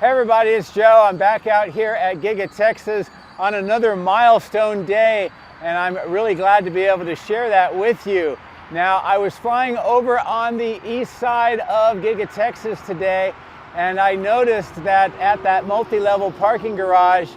Hey everybody, it's Joe. I'm back out here at Giga Texas on another milestone day, and I'm really glad to be able to share that with you. Now, I was flying over on the east side of Giga Texas today, and I noticed that at that multi-level parking garage,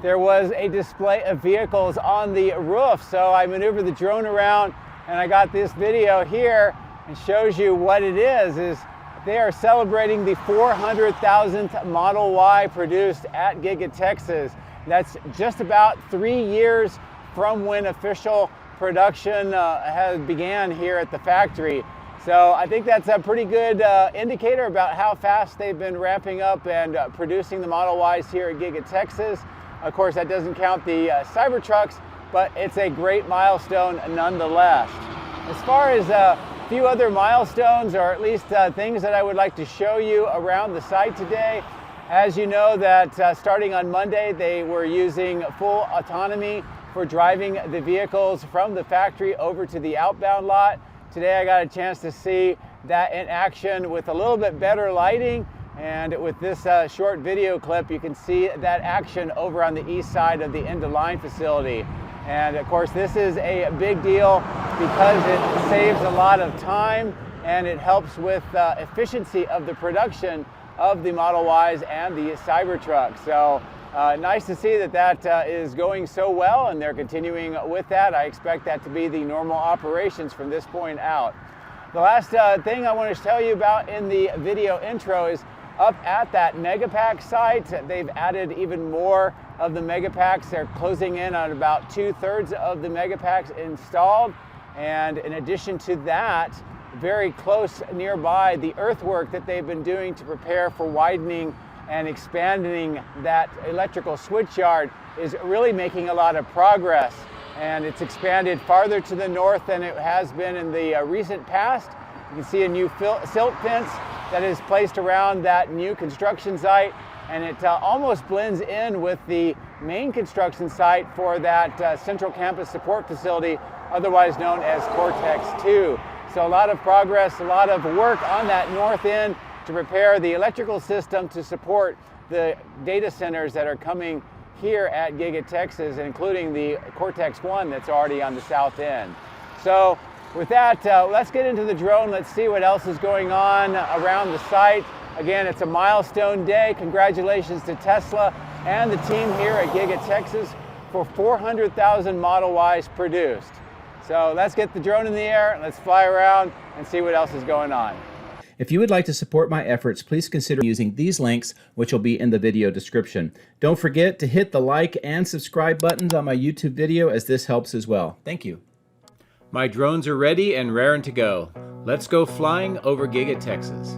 there was a display of vehicles on the roof. So I maneuvered the drone around, and I got this video here and shows you what it is they are celebrating the 400,000th Model Y produced at Giga Texas. That's just about 3 years from when official production has began here at the factory. So I think that's a pretty good indicator about how fast they've been ramping up and producing the Model Ys here at Giga Texas. Of course, that doesn't count the Cybertrucks, but it's a great milestone nonetheless. As far as few other milestones, or at least things that I would like to show you around the site today. As you know that starting on Monday, they were using full autonomy for driving the vehicles from the factory over to the outbound lot. Today I got a chance to see that in action with a little bit better lighting, and with this short video clip you can see that action over on the east side of the end-of-line facility. And of course, this is a big deal because it saves a lot of time and it helps with efficiency of the production of the Model Ys and the Cybertruck. So nice to see that that is going so well, and they're continuing with that. I expect that to be the normal operations from this point out. The last thing I want to tell you about in the video intro is up at that Megapack site. They've added even more of the Megapacks. They're closing in on about 2/3 of the Megapacks installed. And in addition to that, very close nearby, the earthwork that they've been doing to prepare for widening and expanding that electrical switch yard is really making a lot of progress. And it's expanded farther to the north than it has been in the recent past. You can see a new silt fence that is placed around that new construction site, and it almost blends in with the main construction site for that Central Campus Support Facility, otherwise known as Cortex 2. So a lot of progress, a lot of work on that north end to prepare the electrical system to support the data centers that are coming here at Giga Texas, including the Cortex 1 that's already on the south end. So with that, let's get into the drone. Let's see what else is going on around the site. Again, it's a milestone day. Congratulations to Tesla and the team here at Giga Texas for 400,000 Model Ys produced. So let's get the drone in the air, let's fly around and see what else is going on. If you would like to support my efforts, please consider using these links, which will be in the video description. Don't forget to hit the like and subscribe buttons on my YouTube video, as this helps as well. Thank you. My drones are ready and raring to go. Let's go flying over Giga Texas.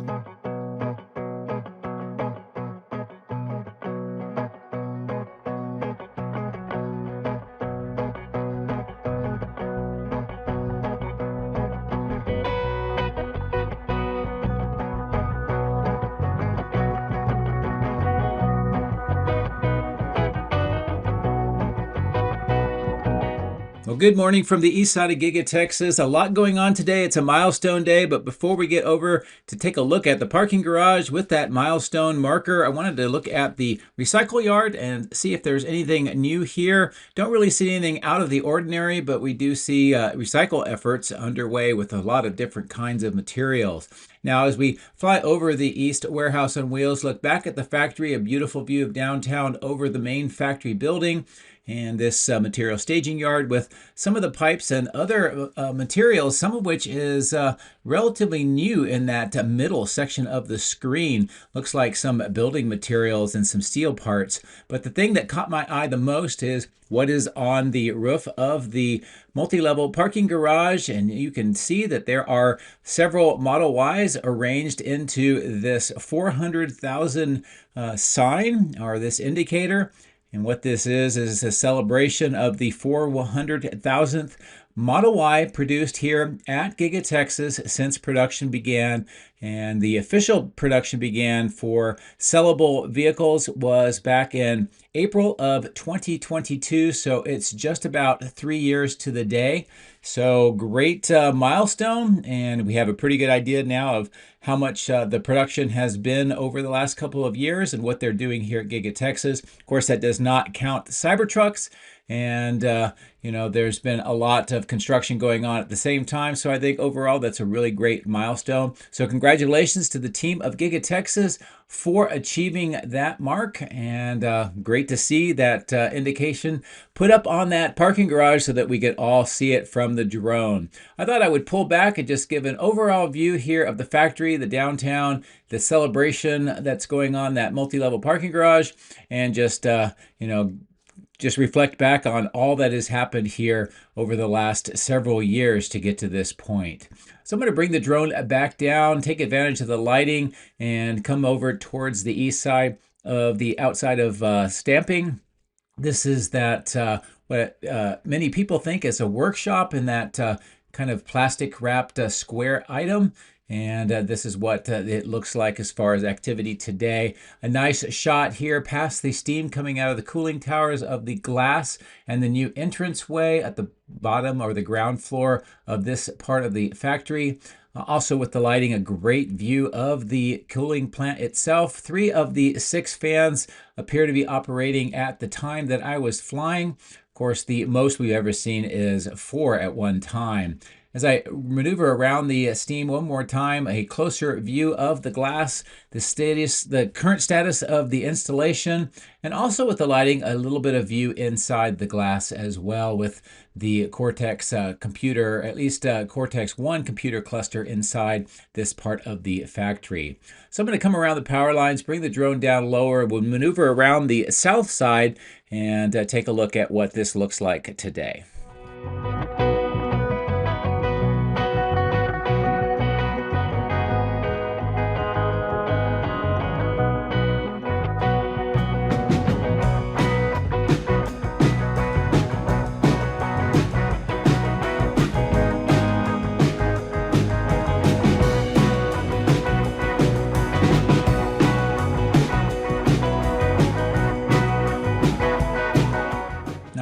Well, good morning from the east side of Giga Texas. A lot going on today. It's a milestone day, but before we get over to take a look at the parking garage with that milestone marker, I wanted to look at the recycle yard and see if there's anything new here. Don't really see anything out of the ordinary, but we do see recycle efforts underway with a lot of different kinds of materials. Now, as we fly over the East Warehouse on Wheels, look back at the factory, a beautiful view of downtown over the main factory building, and this material staging yard with some of the pipes and other materials, some of which is relatively new in that middle section of the screen. Looks like some building materials and some steel parts. But the thing that caught my eye the most is what is on the roof of the multi-level parking garage, and you can see that there are several Model Ys arranged into this 400,000 sign, or this indicator. And what this is a celebration of the 400,000th Model Y produced here at Giga Texas since production began. And the official production began for sellable vehicles was back in April of 2022. So it's just about 3 years to the day. So great milestone. And we have a pretty good idea now of how much the production has been over the last couple of years and what they're doing here at Giga Texas. Of course, that does not count the Cybertrucks. And, there's been a lot of construction going on at the same time. So I think overall, that's a really great milestone. So congratulations to the team of Giga Texas for achieving that mark. And great to see that indication put up on that parking garage so that we could all see it from the drone. I thought I would pull back and just give an overall view here of the factory, the downtown, the celebration that's going on, that multi-level parking garage, and just reflect back on all that has happened here over the last several years to get to this point. So I'm going to bring the drone back down, take advantage of the lighting, and come over towards the east side of the outside of stamping. This is that what many people think is a workshop in that kind of plastic wrapped square item. And this is what it looks like as far as activity today. A nice shot here past the steam coming out of the cooling towers of the glass and the new entranceway at the bottom or the ground floor of this part of the factory. Also with the lighting, a great view of the cooling plant itself. 3 of the 6 fans appear to be operating at the time that I was flying. Of course, the most we've ever seen is 4 at one time. As I maneuver around the steam one more time, a closer view of the glass, the current status of the installation, and also with the lighting, a little bit of view inside the glass as well with the Cortex computer, at least Cortex 1 computer cluster inside this part of the factory. So I'm going to come around the power lines, bring the drone down lower, we'll maneuver around the south side and take a look at what this looks like today.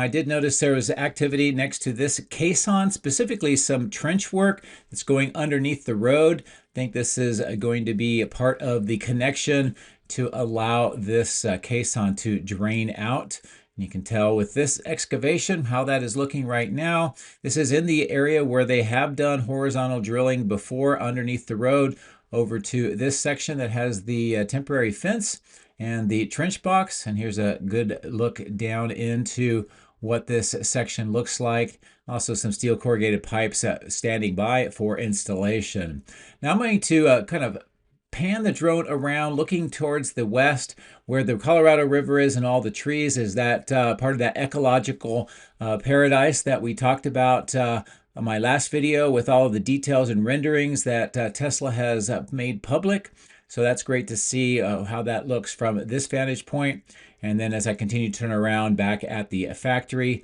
I did notice there was activity next to this caisson, specifically some trench work that's going underneath the road. I think this is going to be a part of the connection to allow this caisson to drain out. And you can tell with this excavation how that is looking right now. This is in the area where they have done horizontal drilling before underneath the road over to this section that has the temporary fence and the trench box. And here's a good look down into what this section looks like. Also some steel corrugated pipes standing by for installation. Now I'm going to kind of pan the drone around looking towards the west where the Colorado River is and all the trees. Is that part of that ecological paradise that we talked about on my last video with all of the details and renderings that Tesla has made public. So that's great to see how that looks from this vantage point. And then as I continue to turn around back at the factory,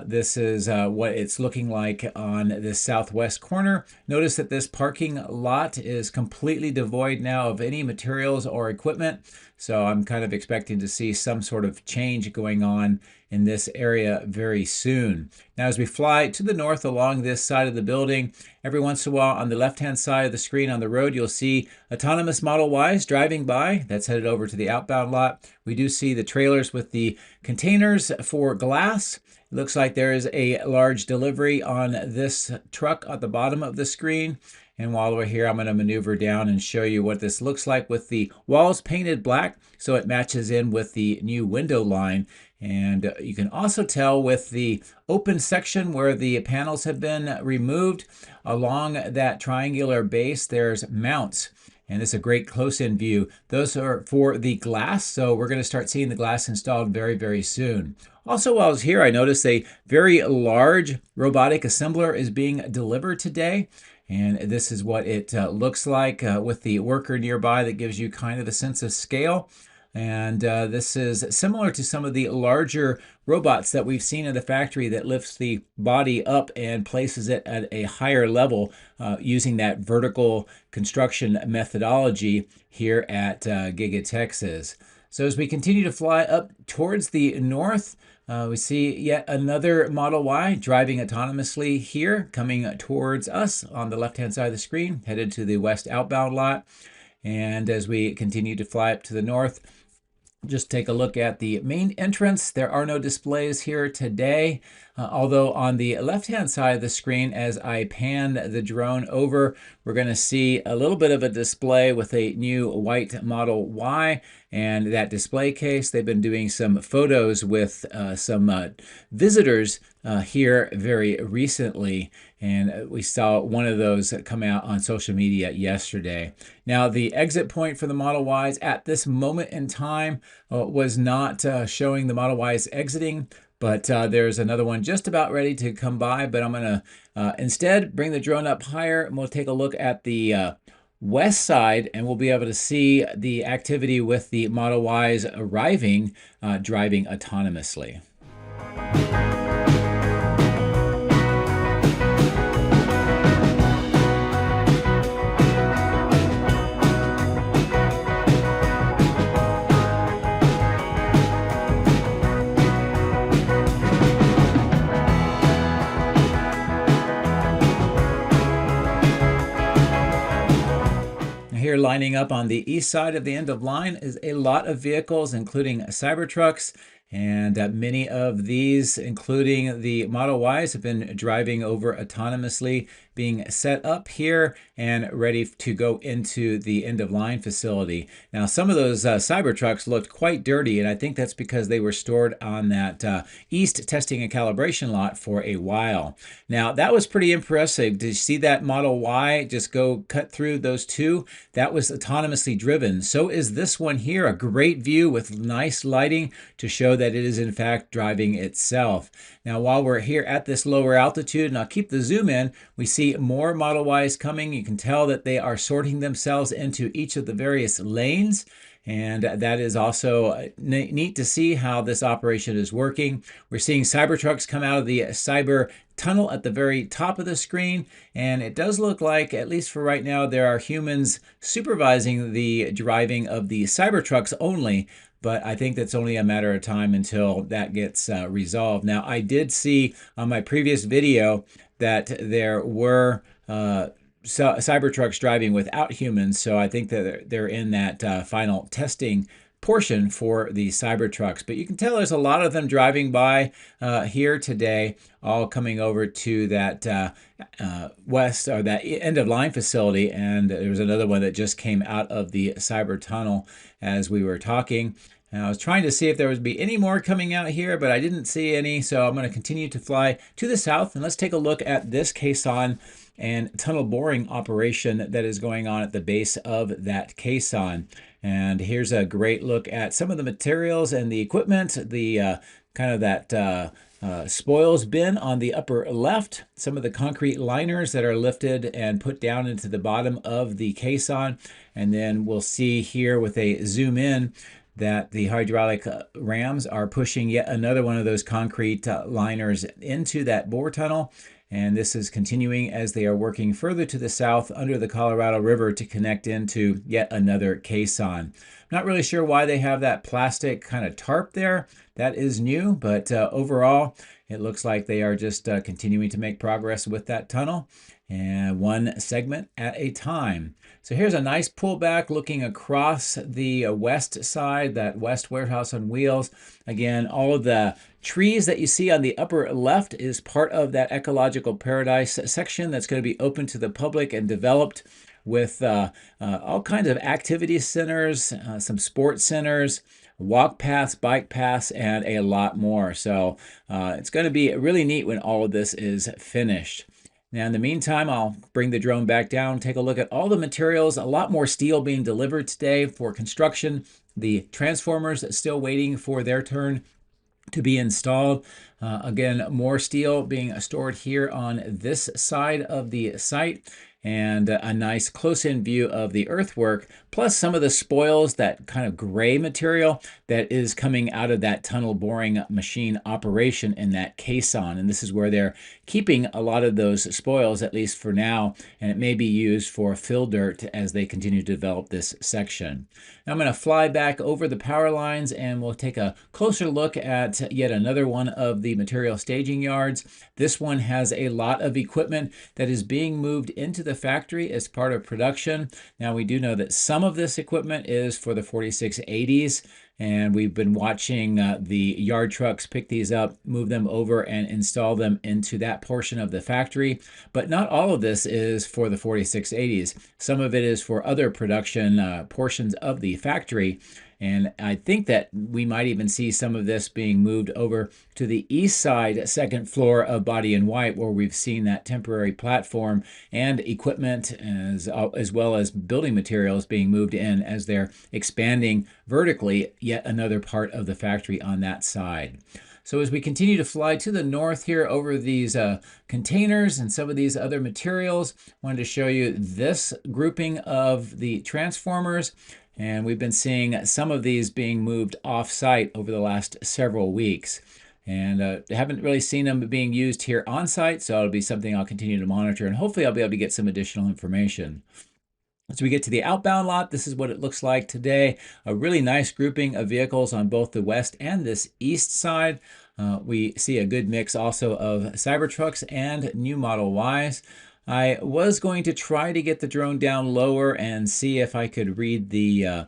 this is what it's looking like on this southwest corner. Notice that this parking lot is completely devoid now of any materials or equipment. So I'm kind of expecting to see some sort of change going on in this area very soon. Now, as we fly to the north along this side of the building, every once in a while on the left-hand side of the screen on the road, you'll see autonomous Model Ys driving by. That's headed over to the outbound lot. We do see the trailers with the containers for glass. It looks like there is a large delivery on this truck at the bottom of the screen. And while we're here, I'm going to maneuver down and show you what this looks like with the walls painted black so it matches in with the new window line. And you can also tell with the open section where the panels have been removed, along that triangular base, there's mounts. And it's a great close-in view. Those are for the glass, so we're going to start seeing the glass installed very, very soon. Also, while I was here, I noticed a very large robotic assembler is being delivered today. And this is what it looks like with the worker nearby that gives you kind of a sense of scale. And this is similar to some of the larger robots that we've seen in the factory that lifts the body up and places it at a higher level using that vertical construction methodology here at Giga Texas. So as we continue to fly up towards the north, we see yet another Model Y driving autonomously here, coming towards us on the left-hand side of the screen, headed to the west outbound lot. And as we continue to fly up to the north, just take a look at the main entrance. There are no displays here today, although on the left-hand side of the screen, as I pan the drone over, we're going to see a little bit of a display with a new white Model Y and that display case. They've been doing some photos with some visitors here very recently, and we saw one of those come out on social media yesterday. Now, the exit point for the Model Ys at this moment in time was not showing the Model Ys exiting, but there's another one just about ready to come by. But I'm going to instead bring the drone up higher, and we'll take a look at the west side, and we'll be able to see the activity with the Model Ys arriving, driving autonomously. Here lining up on the east side of the end of line is a lot of vehicles, including Cybertrucks, and many of these, including the Model Ys, have been driving over autonomously, being set up here and ready to go into the end of line facility. Now, some of those Cybertrucks looked quite dirty, and I think that's because they were stored on that east testing and calibration lot for a while. Now, that was pretty impressive. Did you see that Model Y just go cut through those two? That was autonomously driven. So is this one here, a great view with nice lighting to show that it is in fact driving itself. Now, while we're here at this lower altitude, and I'll keep the zoom in, we see more Model Ys coming. You can tell that they are sorting themselves into each of the various lanes. And that is also neat to see how this operation is working. We're seeing Cybertrucks come out of the Cyber tunnel at the very top of the screen. And it does look like, at least for right now, there are humans supervising the driving of the Cybertrucks only. But I think that's only a matter of time until that gets resolved. Now, I did see on my previous video that there were Cybertrucks driving without humans, so I think that they're in that final testing portion for the Cybertrucks. But you can tell there's a lot of them driving by here today, all coming over to that west or that end of line facility. And there was another one that just came out of the Cyber tunnel as we were talking. And I was trying to see if there would be any more coming out here, but I didn't see any. So I'm going to continue to fly to the south, and let's take a look at this caisson and tunnel boring operation that is going on at the base of that caisson. And here's a great look at some of the materials and the equipment, the kind of that spoils bin on the upper left, some of the concrete liners that are lifted and put down into the bottom of the caisson. And then we'll see here with a zoom in that the hydraulic rams are pushing yet another one of those concrete liners into that bore tunnel. And this is continuing as they are working further to the south under the Colorado River to connect into yet another caisson. Not really sure why they have that plastic kind of tarp there. That is new, but overall, it looks like they are just continuing to make progress with that tunnel, and one segment at a time. So here's a nice pullback looking across the west side, that west warehouse on wheels. Again, all of the trees that you see on the upper left is part of that ecological paradise section that's going to be open to the public and developed with all kinds of activity centers, some sports centers, walk paths, bike paths, and a lot more. So it's going to be really neat when all of this is finished. Now, in the meantime, I'll bring the drone back down, take a look at all the materials. A lot more steel being delivered today for construction. The transformers still waiting for their turn to be installed. Again, more steel being stored here on this side of the site. and a nice close-in view of the earthwork, plus some of the spoils, that kind of gray material that is coming out of that tunnel boring machine operation in that caisson. And this is where they're keeping a lot of those spoils, at least for now, and it may be used for fill dirt as they continue to develop this section. Now I'm going to fly back over the power lines and we'll take a closer look at yet another one of the material staging yards. This one has a lot of equipment that is being moved into the factory as part of production. Now we do know that some of this equipment is for the 4680s, and we've been watching the yard trucks pick these up, move them over, and install them into that portion of the factory. But not all of this is for the 4680s. Some of it is for other production portions of the factory. And I think that we might even see some of this being moved over to the east side, second floor of Body in White, where we've seen that temporary platform and equipment as well as building materials being moved in as they're expanding vertically yet another part of the factory on that side. So as we continue to fly to the north here over these containers and some of these other materials, I wanted to show you this grouping of the transformers. And we've been seeing some of these being moved off-site over the last several weeks. And haven't really seen them being used here on-site, so it'll be something I'll continue to monitor, and hopefully I'll be able to get some additional information. As we get to the outbound lot, this is what it looks like today. A really nice grouping of vehicles on both the west and this east side. We see a good mix also of Cybertrucks and new Model Ys. I was going to try to get the drone down lower and see if I could read the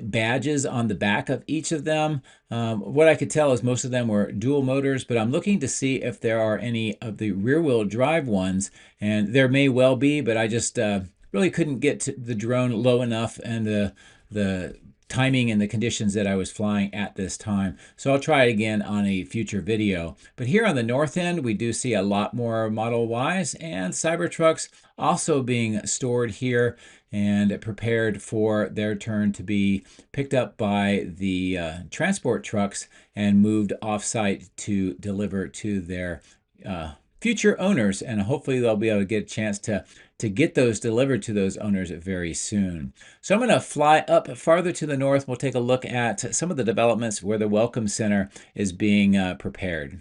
badges on the back of each of them. What I could tell is most of them were dual motors, but I'm looking to see if there are any of the rear-wheel drive ones, and there may well be, but I just really couldn't get to the drone low enough and the timing and the conditions that I was flying at this time. So I'll try it again on a future video. But here on the north end, we do see a lot more Model Ys and Cybertrucks also being stored here and prepared for their turn to be picked up by the transport trucks and moved off-site to deliver to their future owners, and hopefully they'll be able to get a chance to get those delivered to those owners very soon. So I'm going to fly up farther to the north. We'll take a look at some of the developments where the Welcome Center is being prepared.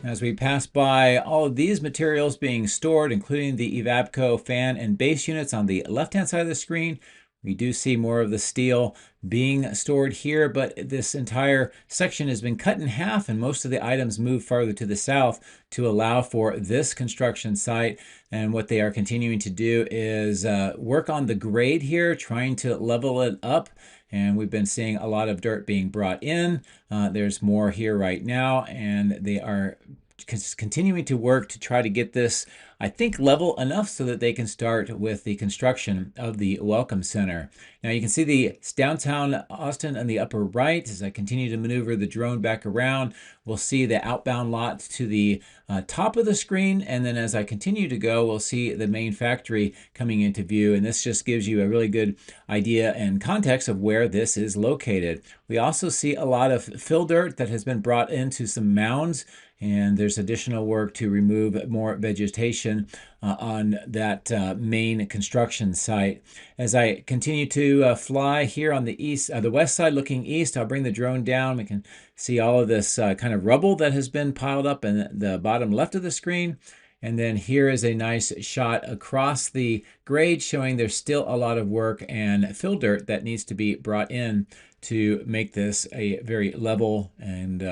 As we pass by all of these materials being stored, including the Evapco fan and base units on the left-hand side of the screen, we do see more of the steel being stored here, but this entire section has been cut in half and most of the items moved farther to the south to allow for this construction site. And what they are continuing to do is work on the grade here, trying to level it up. And we've been seeing a lot of dirt being brought in. There's more here right now, and they are continuing to work to try to get this, I think, level enough so that they can start with the construction of the Welcome Center. Now you can see the downtown Austin on the upper right. As I continue to maneuver the drone back around, we'll see the outbound lot to the top of the screen, and then as I continue to go, we'll see the main factory coming into view, and this just gives you a really good idea and context of where this is located. We also see a lot of fill dirt that has been brought into some mounds, and there's additional work to remove more vegetation on that main construction site. As I continue to fly here on the west side looking east, I'll bring the drone down. We can see all of this kind of rubble that has been piled up in the bottom left of the screen. And then here is a nice shot across the grade showing there's still a lot of work and fill dirt that needs to be brought in to make this a very level and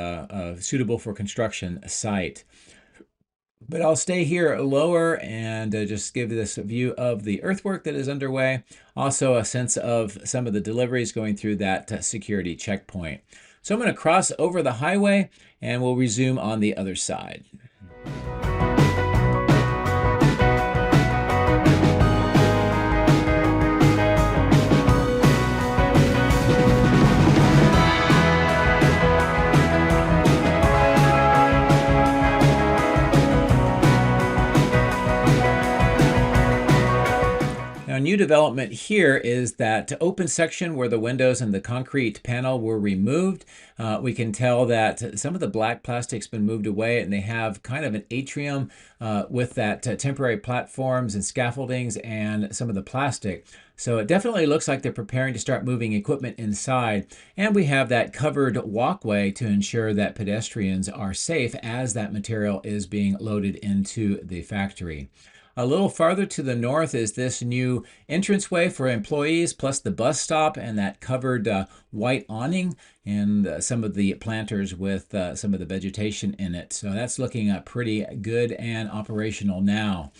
suitable for construction site. But I'll stay here lower and just give this a view of the earthwork that is underway. Also a sense of some of the deliveries going through that security checkpoint. So I'm going to cross over the highway and we'll resume on the other side. new development here is that open section where the windows and the concrete panel were removed. We can tell that some of the black plastic's been moved away, and they have kind of an atrium with that temporary platforms and scaffoldings and some of the plastic. So it definitely looks like they're preparing to start moving equipment inside. And we have that covered walkway to ensure that pedestrians are safe as that material is being loaded into the factory. A little farther to the north is this new entranceway for employees, plus the bus stop and that covered white awning and some of the planters with some of the vegetation in it. So that's looking pretty good and operational now.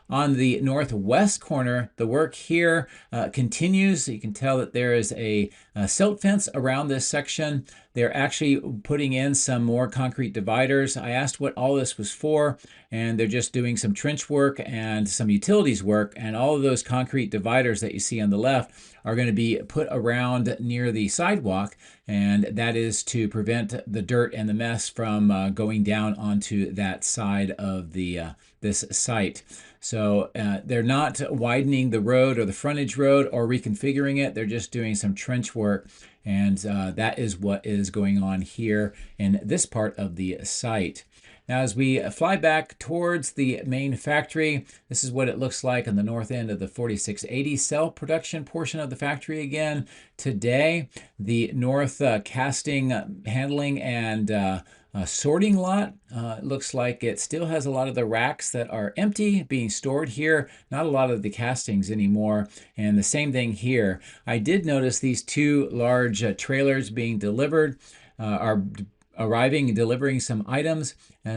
On the northwest corner, the work here continues. You can tell that there is a silt fence around this section. They're actually putting in some more concrete dividers. I asked what all this was for, and they're just doing some trench work and some utilities work, and all of those concrete dividers that you see on the left are going to be put around near the sidewalk, and that is to prevent the dirt and the mess from going down onto that side of this site. So they're not widening the road or the frontage road or reconfiguring it. They're just doing some trench work, and that is what is going on here in this part of the site. Now, as we fly back towards the main factory, this is what it looks like on the north end of the 4680 cell production portion of the factory again. Today, the north casting, handling, and sorting lot looks like it still has a lot of the racks that are empty being stored here, not a lot of the castings anymore, and the same thing here. I did notice these two large trailers being delivered are arriving and delivering some items.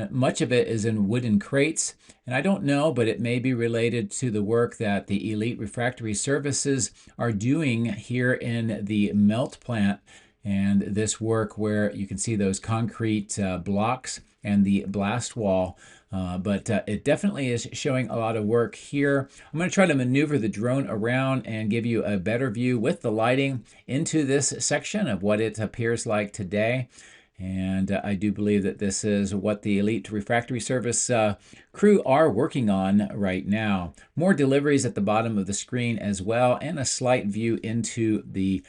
Much of it is in wooden crates, and I don't know, but it may be related to the work that the Elite Refractory Services are doing here in the melt plant. And this work where you can see those concrete blocks and the blast wall. But it definitely is showing a lot of work here. I'm going to try to maneuver the drone around and give you a better view with the lighting into this section of what it appears like today. And I do believe that this is what the Elite Refractory Service crew are working on right now. More deliveries at the bottom of the screen as well, and a slight view into the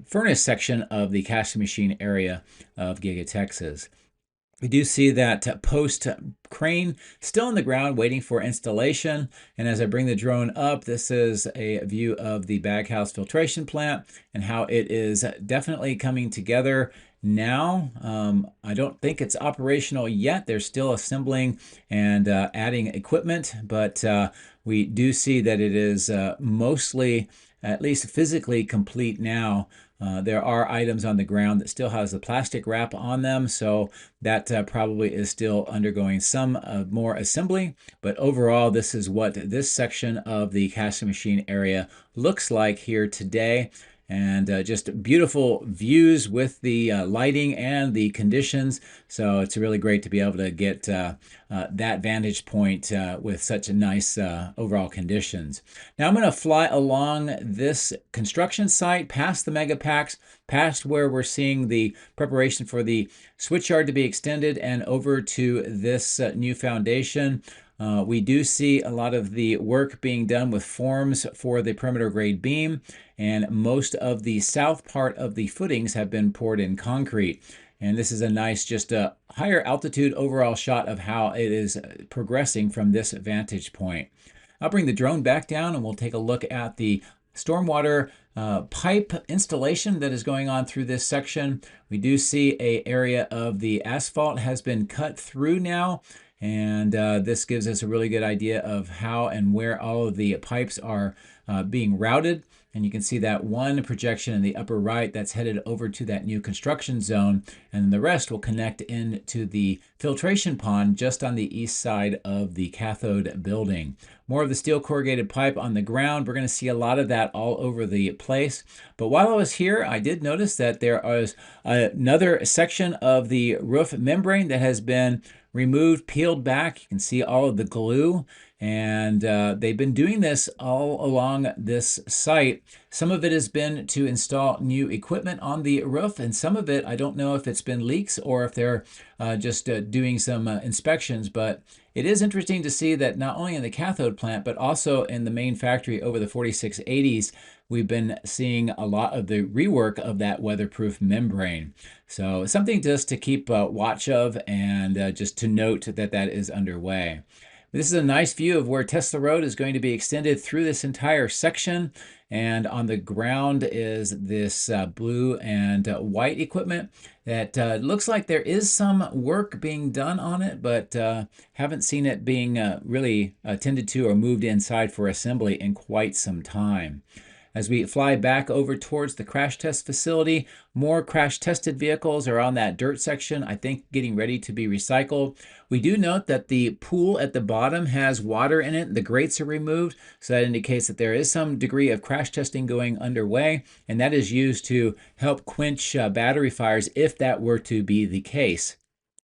furnace section of the casting machine area of Giga Texas. We do see that post crane still on the ground waiting for installation. And as I bring the drone up, this is a view of the baghouse filtration plant and how it is definitely coming together now. I don't think it's operational yet. They're still assembling and adding equipment, but we do see that it is mostly, at least physically, complete now. There are items on the ground that still has the plastic wrap on them, so that probably is still undergoing some more assembly. But overall, this is what this section of the casting machine area looks like here today. And just beautiful views with the lighting and the conditions. So it's really great to be able to get that vantage point with such a nice overall conditions. Now I'm going to fly along this construction site past the Megapacks, past where we're seeing the preparation for the switchyard to be extended, and over to this new foundation. We do see a lot of the work being done with forms for the perimeter grade beam, and most of the south part of the footings have been poured in concrete. And this is a nice, just a higher altitude overall shot of how it is progressing from this vantage point. I'll bring the drone back down and we'll take a look at the stormwater pipe installation that is going on through this section. We do see an area of the asphalt has been cut through now. And this gives us a really good idea of how and where all of the pipes are being routed. And you can see that one projection in the upper right that's headed over to that new construction zone. And the rest will connect into the filtration pond just on the east side of the cathode building. More of the steel corrugated pipe on the ground. We're going to see a lot of that all over the place. But while I was here, I did notice that there is another section of the roof membrane that has been removed, peeled back. You can see all of the glue, and they've been doing this all along this site. Some of it has been to install new equipment on the roof, and some of it, I don't know if it's been leaks or if they're just doing some inspections, but It is interesting to see that not only in the cathode plant, but also in the main factory over the 4680s, we've been seeing a lot of the rework of that weatherproof membrane. So something just to keep watch of, and just to note that that is underway. This is a nice view of where Tesla Road is going to be extended through this entire section. And on the ground is this blue and white equipment that looks like there is some work being done on it, but haven't seen it being really attended to or moved inside for assembly in quite some time. As we fly back over towards the crash test facility, more crash tested vehicles are on that dirt section, I think getting ready to be recycled. We do note that the pool at the bottom has water in it. The grates are removed, so that indicates that there is some degree of crash testing going underway, and that is used to help quench battery fires if that were to be the case.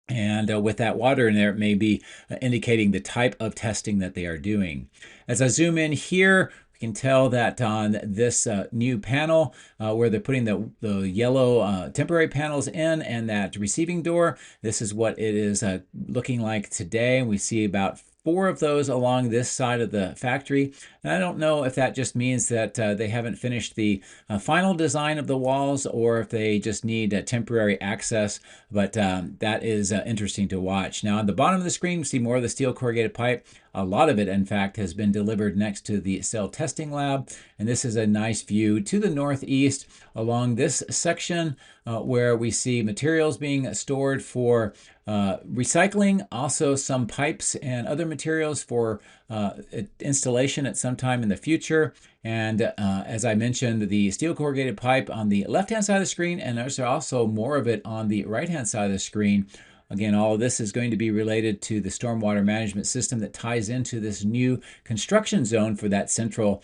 And with that water in there, it may be indicating the type of testing that they are doing. As I zoom in here, can tell that on this new panel where they're putting the yellow temporary panels in and that receiving door, this is what it is looking like today. We see about 4 of those along this side of the factory. And I don't know if that just means that they haven't finished the final design of the walls, or if they just need temporary access, but that is interesting to watch. Now on the bottom of the screen, we see more of the steel corrugated pipe. A lot of it, in fact, has been delivered next to the cell testing lab. And this is a nice view to the northeast along this section where we see materials being stored for recycling, also some pipes and other materials for installation at some time in the future. And as I mentioned, the steel corrugated pipe on the left-hand side of the screen, and there's also more of it on the right-hand side of the screen. Again, all of this is going to be related to the stormwater management system that ties into this new construction zone for that central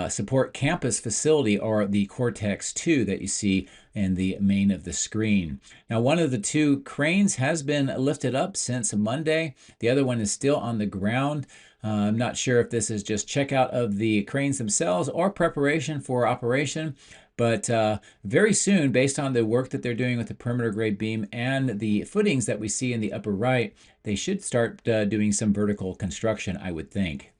support campus facility, or the Cortex 2 that you see in the main of the screen. Now, one of the 2 cranes has been lifted up since Monday. The other one is still on the ground. I'm not sure if this is just checkout of the cranes themselves or preparation for operation. But very soon, based on the work that they're doing with the perimeter grade beam and the footings that we see in the upper right, they should start doing some vertical construction, I would think.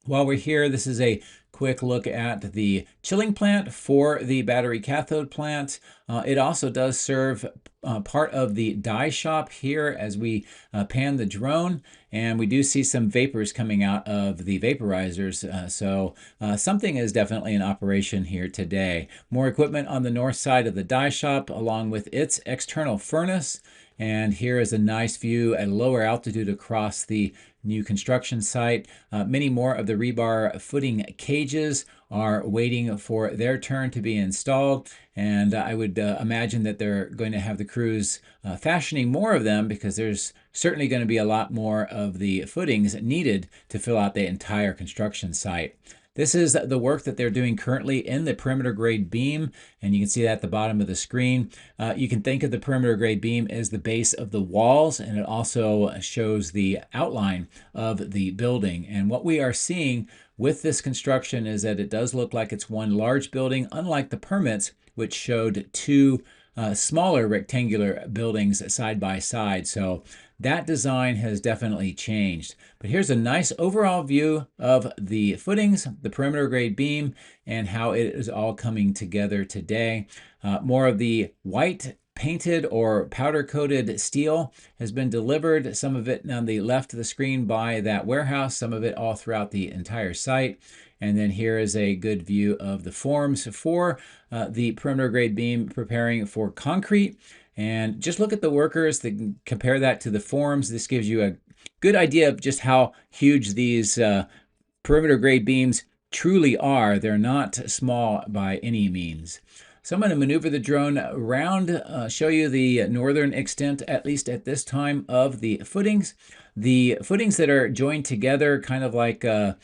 While we're here, this is a quick look at the chilling plant for the battery cathode plant. It also does serve part of the die shop here as we pan the drone, and we do see some vapors coming out of the vaporizers, so something is definitely in operation here today. More equipment on the north side of the die shop along with its external furnace. And here is a nice view at lower altitude across the new construction site. Many more of the rebar footing cages are waiting for their turn to be installed. And I would imagine that they're going to have the crews fashioning more of them, because there's certainly going to be a lot more of the footings needed to fill out the entire construction site. This is the work that they're doing currently in the perimeter grade beam, and you can see that at the bottom of the screen. You can think of the perimeter grade beam as the base of the walls, and it also shows the outline of the building. And what we are seeing with this construction is that it does look like it's one large building, unlike the permits, which showed 2 smaller rectangular buildings side by side. So that design has definitely changed. But here's a nice overall view of the footings, the perimeter grade beam, and how it is all coming together today. More of the white painted or powder coated steel has been delivered, some of it on the left of the screen by that warehouse, some of it all throughout the entire site. And then here is a good view of the forms for the perimeter grade beam preparing for concrete. And just look at the workers, compare that to the forms. This gives you a good idea of just how huge these perimeter grade beams truly are. They're not small by any means. So I'm going to maneuver the drone around, show you the northern extent, at least at this time, of the footings. The footings that are joined together, kind of like a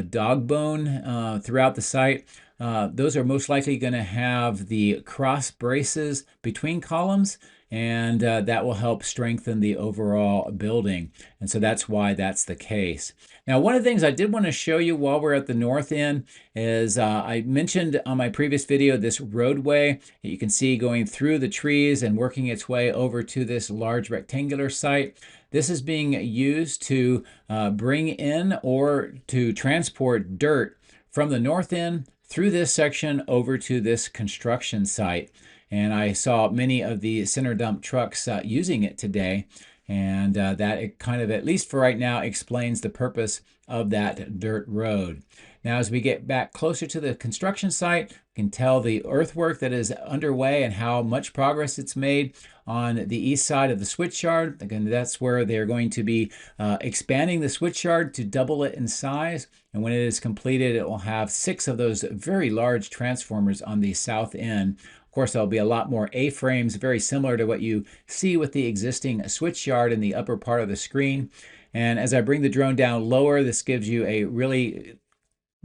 dog bone throughout the site, those are most likely going to have the cross braces between columns. and that will help strengthen the overall building. And so that's why that's the case. Now, one of the things I did want to show you while we're at the north end is I mentioned on my previous video this roadway that you can see going through the trees and working its way over to this large rectangular site. This is being used to bring in or to transport dirt from the north end through this section over to this construction site. And I saw many of the center dump trucks using it today. And that it kind of, at least for right now, explains the purpose of that dirt road. Now, as we get back closer to the construction site, we can tell the earthwork that is underway and how much progress it's made on the east side of the switchyard. Again, that's where they're going to be expanding the switchyard to double it in size. And when it is completed, it will have 6 of those very large transformers on the south end. Of course, there'll be a lot more A-frames, very similar to what you see with the existing switchyard in the upper part of the screen. And as I bring the drone down lower, this gives you a really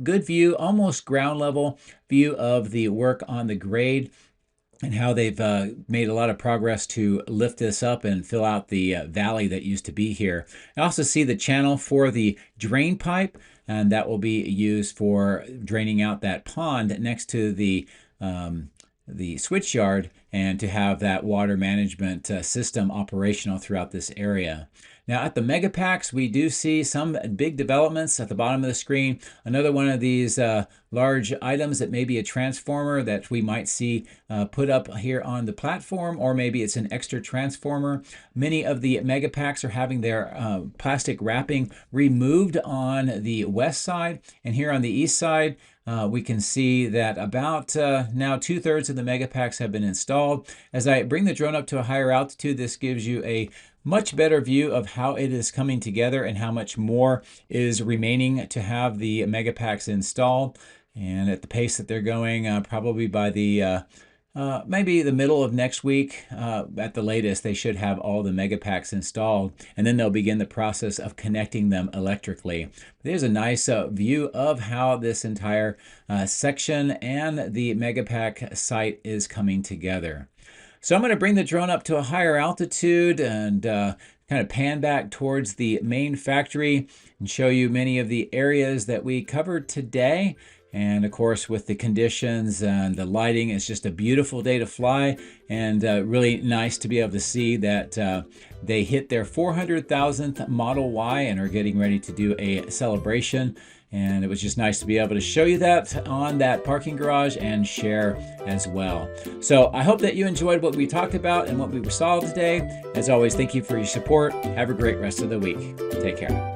good view, almost ground level view of the work on the grade and how they've made a lot of progress to lift this up and fill out the valley that used to be here. I also see the channel for the drain pipe, and that will be used for draining out that pond next to the switchyard and to have that water management system operational throughout this area. Now at the Megapacks, we do see some big developments at the bottom of the screen. Another one of these large items that may be a transformer that we might see put up here on the platform, or maybe it's an extra transformer. Many of the Megapacks are having their plastic wrapping removed on the west side, and here on the east side, we can see that about now 2/3 of the Megapacks have been installed. As I bring the drone up to a higher altitude, this gives you a much better view of how it is coming together and how much more is remaining to have the Megapacks installed. And at the pace that they're going, probably by the maybe the middle of next week, at the latest, they should have all the Megapacks installed, and then they'll begin the process of connecting them electrically. There's a nice view of how this entire section and the Megapack site is coming together. So I'm going to bring the drone up to a higher altitude and kind of pan back towards the main factory and show you many of the areas that we covered today. And of course, with the conditions and the lighting, it's just a beautiful day to fly, and really nice to be able to see that they hit their 400,000th Model Y and are getting ready to do a celebration. And it was just nice to be able to show you that on that parking garage and share as well. So I hope that you enjoyed what we talked about and what we saw today. As always, thank you for your support. Have a great rest of the week. Take care.